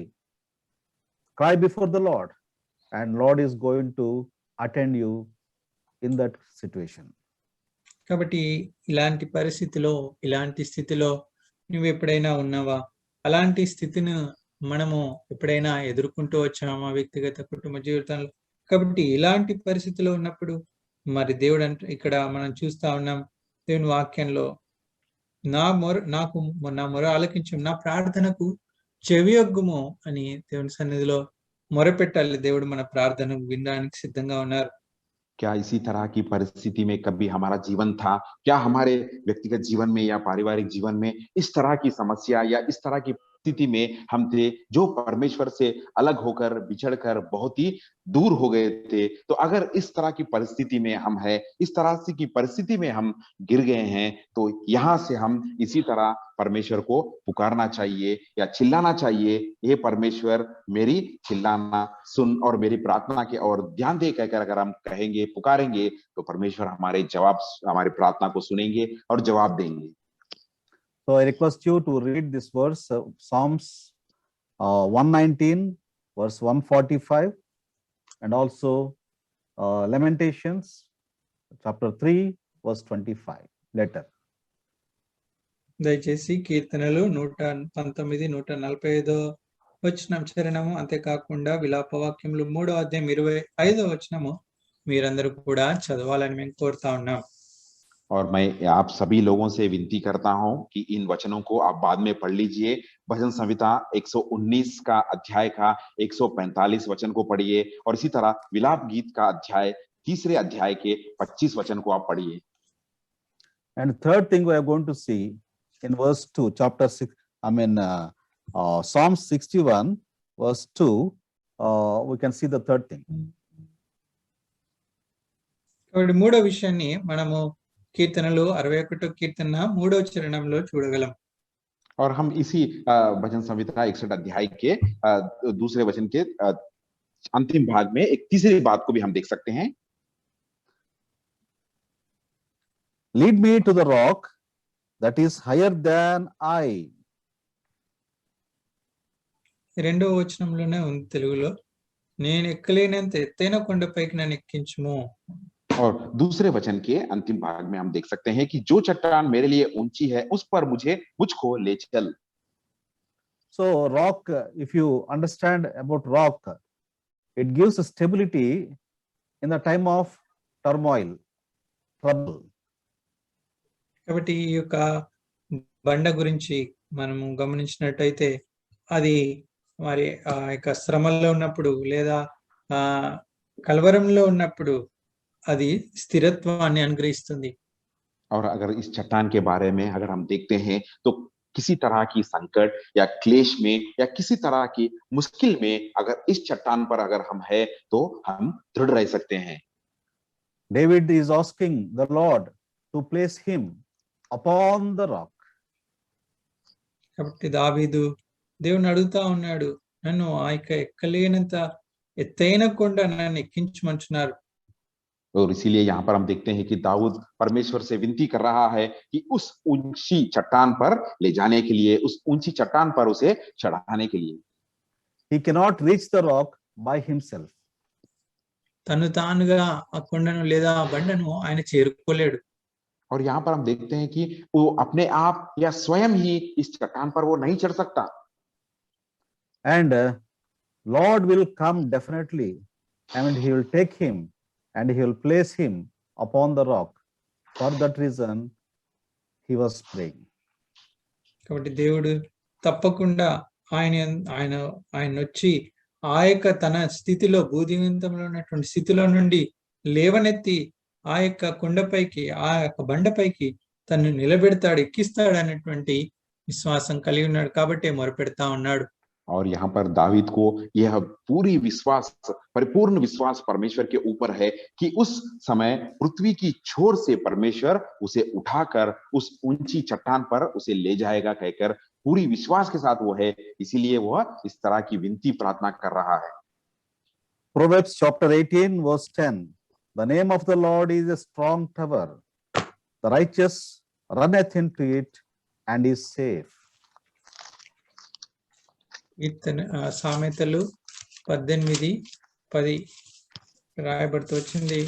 before the Lord, and Lord is going to attend you in that situation. కాబట్టి ఇలాంటి పరిస్థితిలో, ఇలాంటి స్థితిలో నువ్వు ఎప్పుడైనా ఉన్నావా? అలాంటి స్థితిని మనము ఎప్పుడైనా ఎదుర్కొంటూ వచ్చామా వ్యక్తిగత కుటుంబ జీవితంలో? కాబట్టి ఇలాంటి పరిస్థితిలో ఉన్నప్పుడు మరి దేవుడు అంటే ఇక్కడ మనం చూస్తా ఉన్నాం దేవుని వాక్యంలో, నా మొర ఆలకించు, నా ప్రార్థనకు చెవియొగ్గుము అని దేవుని సన్నిధిలో మొరపెట్టాలి. దేవుడు మన ప్రార్థన వినడానికి సిద్ధంగా ఉన్నారు. क्या इसी तरह की परिस्थिति में कभी हमारा जीवन था? क्या हमारे व्यक्तिगत जीवन में या पारिवारिक जीवन में इस तरह की समस्या या इस तरह की स्थिति में हम थे, जो परमेश्वर से अलग होकर, बिछड़कर बहुत ही दूर हो गए थे? तो अगर इस तरह की परिस्थिति में हम हैं, इस तरह से की परिस्थिति में हम गिर गए हैं, तो यहाँ से हम इसी तरह परमेश्वर को पुकारना चाहिए या चिल्लाना चाहिए, हे परमेश्वर मेरी चिल्लाना सुन और मेरी प्रार्थना की ओर ध्यान दे कहकर अगर हम कहेंगे, पुकारेंगे, तो परमेश्वर हमारी प्रार्थना को सुनेंगे और जवाब देंगे। So I request you to read this verse, Psalms 119 verse 145, and also Lamentations chapter 3 verse 25 later. దయచేసి కీర్తనలు 119, 145 వచనం చరణము, అంతేకాకుండా విలాపవాక్యములు 3వ అధ్యాయం 25వ వచనము మీరందరూ కూడా చదవాలని మేము కోరుతా ఉన్నాం. और मैं आप सभी लोगों से विनती करता हूं कि इन वचनों को आप बाद में पढ़ लीजिए। भजन संहिता 119 का अध्याय का 145 वचन को पढ़िए, और इसी तरह विलाप गीत का अध्याय 3 अध्याय के 25 वचन को आप पढ़िए। And third thing we are going to see in verse 2, chapter 6, Psalm 61 verse 2, we can see the third thing. కాబట్టి మూడో విషయాన్ని మనము కీర్తనలు 61 కీర్తన 3వ చరణంలో చూడగలం. और हम इसी भजन संहिता 61 अध्याय के दूसरे वचन के अंतिम भाग में एक तीसरी बात को भी हम देख सकते हैं। Lead me to the rock that is higher than I. రెండవ వచనంలోనే ఉంది తెలుగులో, నేను ఎక్కలేనంత ఎత్తైన కొండపైకి నన్ను ఎక్కించుము. और दूसरे वचन के अंतिम भाग में हम देख सकते हैं कि जो चट्टान मेरे लिए ऊंची है उस पर मुझको ले चल। So rock, if you understand about rock, it gives stability in the time of turmoil, trouble. కాబట్టి ఈ యొక్క బండ గురించి మనము గమనించినట్టయితే అది మరి ఆ యొక్క శ్రమల్లో ఉన్నప్పుడు లేదా కలవరంలో ఉన్నప్పుడు అది స్థిరత్వాన్ని అనుగ్రహిస్తుంది. और अगर इस चट्टान के बारे में अगर हम देखते हैं तो किसी तरह की संकट या क्लेश में या किसी तरह की मुश्किल में अगर इस चट्टान पर अगर हम है तो हम दृढ़ रह सकते हैं। David is asking the Lord to place him upon the rock. కాబట్టి దావీదు దేవుని అడుగుతా ఉన్నాడు, నన్ను ఆ యొక్క ఎక్కలేనంత ఎత్తైన కొండ నన్ను ఎక్కించమంటున్నారు. और इसीलिए यहाँ पर हम देखते हैं कि दाऊद परमेश्वर से विनती कर रहा है कि उस ऊंची चट्टान पर ले जाने के लिए, उस ऊंची चट्टान पर उसे चढ़ाने के लिए। He cannot reach the rock by himself. తను తానుగా ఆ కొండను లేదా ఆ బండను ఆయన చేరుకోలేడు. और यहाँ पर हम देखते हैं कि वो अपने आप या स्वयं ही इस चट्टान पर वो नहीं चढ़ सकता। And Lord will come definitely, and he will take him and he will place him upon the rock. For that reason, he was praying. కాబట్టి దేవుడు తప్పకుండా ఆయన వచ్చి ఆ యొక్క తన స్థితిలో భూదిగంతంలో ఉన్నటువంటి స్థితిలో నుండి లేవనెత్తి ఆ యొక్క కొండపైకి ఆ యొక్క బండపైకి తను నిలబెడతాడు, ఎక్కిస్తాడు అనేటువంటి విశ్వాసం కలిగి ఉన్నాడు కాబట్టి మొరపెడతా ఉన్నాడు. और यहाँ पर दावीद को यह पूरी विश्वास, परिपूर्ण विश्वास परमेश्वर के ऊपर है कि उस समय पृथ्वी की छोर से परमेश्वर उसे उठाकर उस ऊंची चट्टान पर उसे ले जाएगा कहकर पूरी विश्वास के साथ वो है, इसीलिए वह इस तरह की विनती प्रार्थना कर रहा है। Proverbs chapter 18 verse 10. The name of the Lord is a strong tower. The righteous runneth into it and is safe. సామెతలు 18:10 రాయబడుతూ వచ్చింది.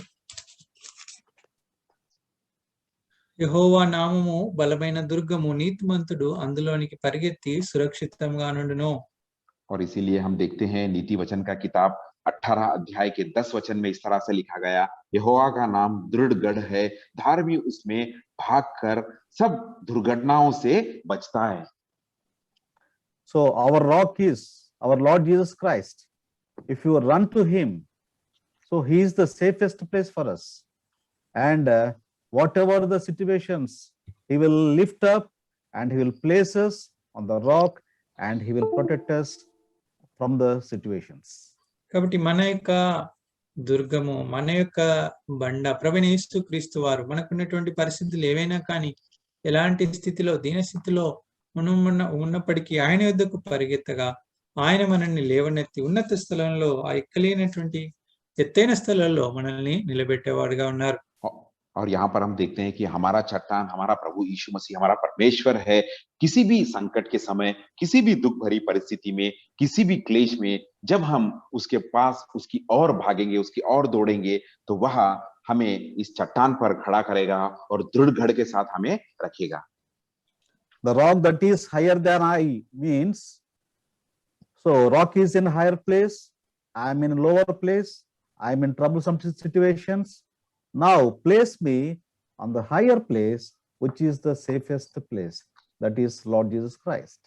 యెహోవా నామము బలమైన దుర్గము, నీతిమంతుడు అందులోనికి పరిగెత్తి సురక్షితంగా నుండును. और इसीलिए हम देखते हैं नीति वचन का किताब 18 अध्याय के 10 वचन में इस तरह से लिखा गया, यहोवा का नाम दृढ़ गढ़ है, धार्मी उसमें भागकर सब दुर्घटनाओं से बचता है। So our rock is our Lord Jesus Christ. If you run to him, so he is the safest place for us. And whatever the situations, he will lift up and he will place us on the rock and he will protect us from the situations. కాబట్టి మన యొక్క దుర్గము, మన యొక్క బండ ప్రభువైన యేసుక్రీస్తు వారు మనకున్నటువంటి పరిస్థితులు ఏవైనా కానీ ఎలాంటి స్థితిలో దీన స్థితిలో ఉన్నప్పటికీ ఆయన యొద్దకు పరిగెత్తగా ఆయన మనల్ని లేవనెత్తి ఉన్నత స్థలంలో ఆ ఎక్కలేనటువంటి ఎత్తైన స్థలంలో మనల్ని నిలబెట్టేవాడుగా ఉన్నారు. और यहाँ पर हम देखते हैं कि हमारा चट्टान हमारा प्रभु यीशु मसीह हमारा परमेश्वर है। किसी भी संकट के समय, किसी भी दुख भरी परिस्थिति में, किसी भी क्लेश में जब हम उसके पास उसकी ओर भागेंगे, उसकी ओर दौड़ेंगे, तो वह हमें इस चट्टान पर खड़ा करेगा और दृढ़ गढ़ के साथ हमें रखेगा। The rock that is higher than I means, so rock is in higher place, I am in lower place, I am in troublesome situations. Now place me on the higher place, which is the safest place, that is Lord Jesus Christ.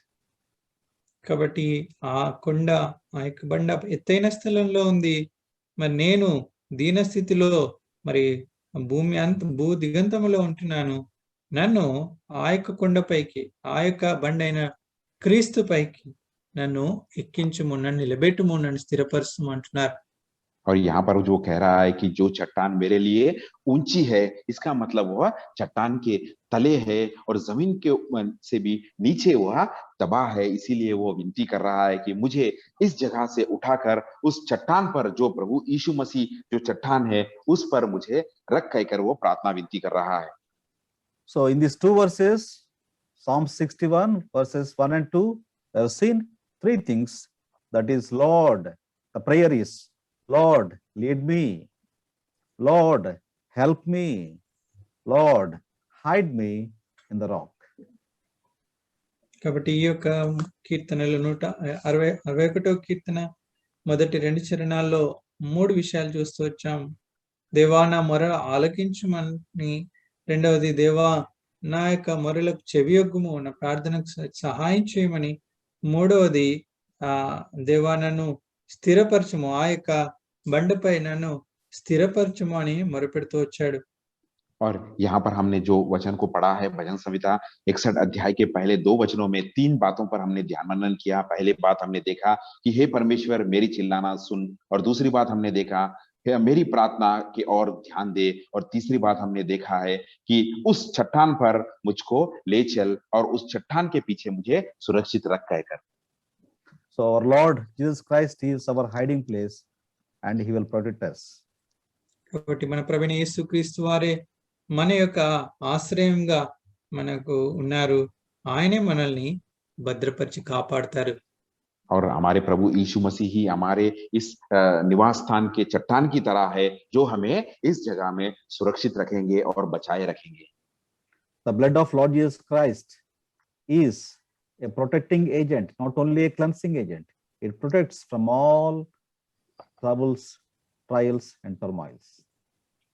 కాబట్టి ఆ కొండ ఆ యొక్క బండ ఎత్తైన స్థలంలో ఉంది, మరి నేను దీన స్థితిలో మరి భూ దిగంతములో ఉంటున్నాను, నన్ను ఆ యొక్క కొండపైకి ఆ యొక్క బండైన క్రీస్తు పైకి నన్ను ఎక్కించుము, నన్ను నిలబెట్టుము, నన్ను స్థిరపరచుము అంటున్నారు. और यहाँ पर जो कह रहा है कि जो चट्टान मेरे लिए ऊंची है, इसका मतलब वह चट्टान के तले है और जमीन के से भी नीचे वह दबा है। इसीलिए वो विनती कर रहा है कि मुझे इस जगह से उठाकर उस चट्टान पर, जो प्रभु यीशु मसीह जो चट्टान है, उस पर मुझे रख कहकर वो प्रार्थना विनती कर रहा है। So in these two verses, Psalm 61 verses 1 and 2, we have seen three things. That is, Lord, the prayer is, Lord, lead me. Lord, help me. Lord, hide me in the rock. కాబట్టి ఈ యొక్క కీర్తనలు 161వ కీర్తన మొదటి 2 చరణాల్లో 3 విషయాలు చూస్తూ వచ్చాం. దేవా నా మొర ఆలకించుమని, రెండవది దేవా నా యొక్క మొరలకు చెవియొగ్గుము, నా ప్రార్థనకు సహాయం చేయమని, మూడవది దేవా నన్ను స్థిరపరచుము, ఆ యొక్క బండపై నన్ను స్థిరపరచుము అని మొరపెడుతూ వచ్చాడు. और यहाँ पर हमने जो वचन को पढ़ा है भजन संहिता 61 अध्याय के पहले 2 वचनों में 3 बातों पर हमने ध्यान मनन किया। पहले बात हमने देखा कि हे परमेश्वर मेरी चिल्लाना सुन, और दूसरी बात हमने देखा हे मेरी प्रार्थना की ओर ध्यान दे, और तीसरी बात हमने देखा है कि उस चट्टान पर मुझको ले चल और उस चट्टान के पीछे मुझे सुरक्षित रख कहकर। So our Lord Jesus Christ, He is our hiding place and He will protect us. కాబట్టి మన ప్రభువైన యేసుక్రీస్తు వారే మన యొక్క ఆశ్రయంగా మనకు ఉన్నారు. ఆయనే మనల్ని భద్రపరిచి కాపాడతారు. और हमारे प्रभु यीशु मसीह ही हमारे इस निवास स्थान के चट्टान की तरह है जो हमें इस जगह में सुरक्षित रखेंगे और बचाए रखेंगे। The blood of Lord Jesus Christ is a protecting agent, not only a cleansing agent. It protects from all troubles, trials and turmoils.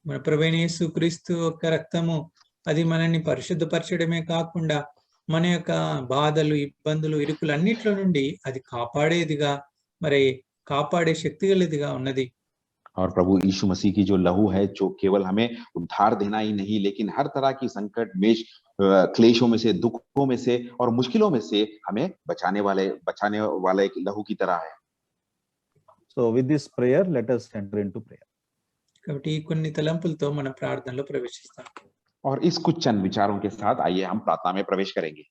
మన ప్రభువైన యేసుక్రీస్తు యొక్క రక్తము అది మనల్ని పరిశుద్ధపరచడమే కాకుండా మన యొక్క బాధలు, ఇబ్బందులు, ఇరుకులు అన్నిట్లో నుండి అది కాపాడేదిగా, మరి కాపాడే శక్తి గలదిగా ఉన్నది. और प्रभु यीशु मसीह की जो लहू है जो केवल हमें उद्धार देना ही नहीं लेकिन हर तरह की संकट में, क्लेशों में से, दुखों में से और मुश्किलों में से हमें बचाने वाले एक लहू की तरह है। So with this prayer, let us enter into prayer. కాబట్టి ఈ కొన్ని తలంపులతో మనం ప్రార్థనలో ప్రవేశిస్తాం. और इस कुछ चंद विचारों के साथ आइए हम प्रार्थना में प्रवेश करेंगे।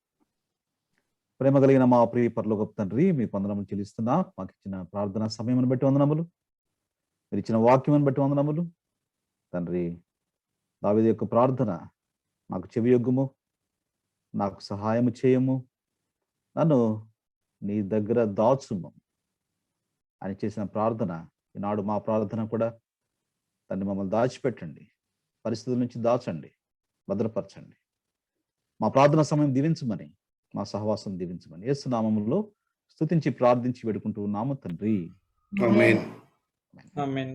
ప్రేమ కలిగిన మా ప్రియ పరలోకపు తండ్రి, మీ వందనములు చెల్లిస్తున్నా. మాకు ఇచ్చిన ప్రార్థనా సమయమును బట్టి వందనములు, మీరు ఇచ్చిన వాక్యమును బట్టి వందనములు. తండ్రి, దావీదు యొక్క ప్రార్థన నాకు చెవియొగ్గుము, నాకు సహాయము చేయము, నన్ను నీ దగ్గర దాచుము అని చేసిన ప్రార్థన ఈనాడు మా ప్రార్థన కూడా. తండ్రి, మమ్మల్ని దాచిపెట్టండి, పరిస్థితుల నుంచి దాచండి, భద్రపరచండి. మా ప్రార్థన సమయం దీవించమని, మా సహవాసం దీవించమని యేసు నామములో స్తుతించి ప్రార్థించి వేడుకుంటూ ఉన్నాము తండ్రి. Amen. ఆమేన్.